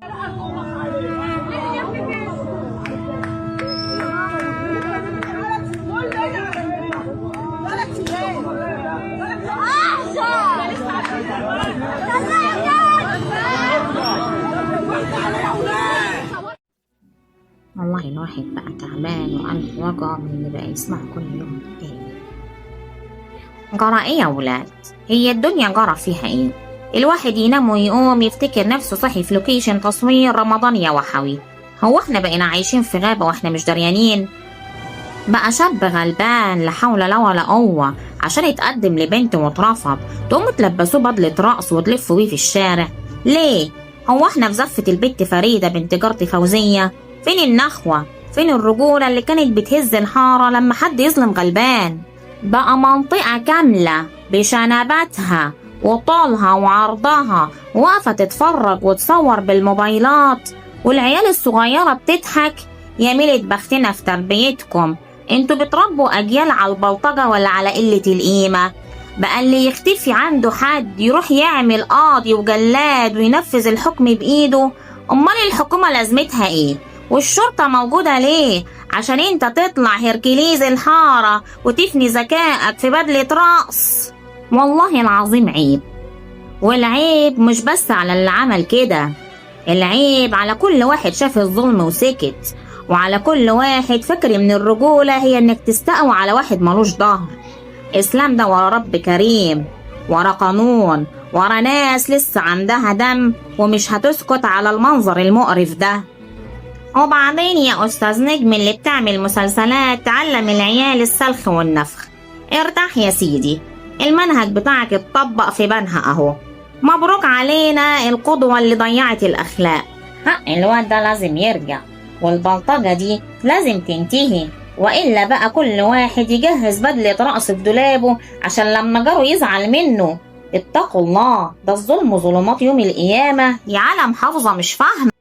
والله الواحد بقى تعبان وقلبه وجعه من اللي بقى يسمع كل يوم تاني. جرى ايه يا ولاد؟ هي الدنيا جرى فيها ايه؟ الواحد ينام ويقوم يفتكر نفسه صحي في لوكيشن تصوير رمضان يا وحوي. هو احنا بقينا عايشين في غابة واحنا مش دريانين؟ بقى شاب غلبان لا حول لا ولا قوة عشان يتقدم لبنت واترفض تقوم تلبسوه بدلة رقص وتلفوا بيه في الشارع. ليه؟ هو احنا في زفة البت فريدة بنت جارتي فوزية؟ فين النخوة؟ فين الرجولة اللي كانت بتهز الحارة لما حد يظلم غلبان؟ بقى منطقة كاملة بشنباتها وطولها وعرضها واقفة تتفرج وتصور بالموبايلات، والعيال الصغيرة بتضحك. يا ميلة بختنا في تربيتكم، انتوا بتربوا أجيال على البلطجة ولا على قلة القيمة؟ بقى اللي يختفي عنده حد يروح يعمل قاضي وجلاد وينفذ الحكم بإيده. أمال الحكومة لازمتها إيه؟ والشرطة موجودة ليه؟ عشان انت تطلع هركليز الحارة وتفني ذكائك في بدلة رقص؟ والله العظيم عيب. والعيب مش بس على اللي عمل كده، العيب على كل واحد شاف الظلم وسكت، وعلى كل واحد فكر من الرجولة هي انك تستقوى على واحد ملوش ظهر. اسلام ده ورا رب كريم، ورا قانون، ورا ناس لسه عندها دم ومش هتسكت على المنظر المقرف ده. وبعدين يا أستاذ نجم اللي بتعمل مسلسلات تعلم العيال السلخ والنفخ، ارتاح يا سيدي، المنهج بتاعك اتطبق في بنها اهو. مبروك علينا القدوة اللي ضيعت الأخلاق. حق الواد ده لازم يرجع، والبلطجة دي لازم تنتهي، وإلا بقى كل واحد يجهز بدلة رقص في دولابه عشان لما جاره يزعل منه. اتقوا الله، ده الظلم ظلمات يوم القيامة يا عالم حافظة مش فاهمة.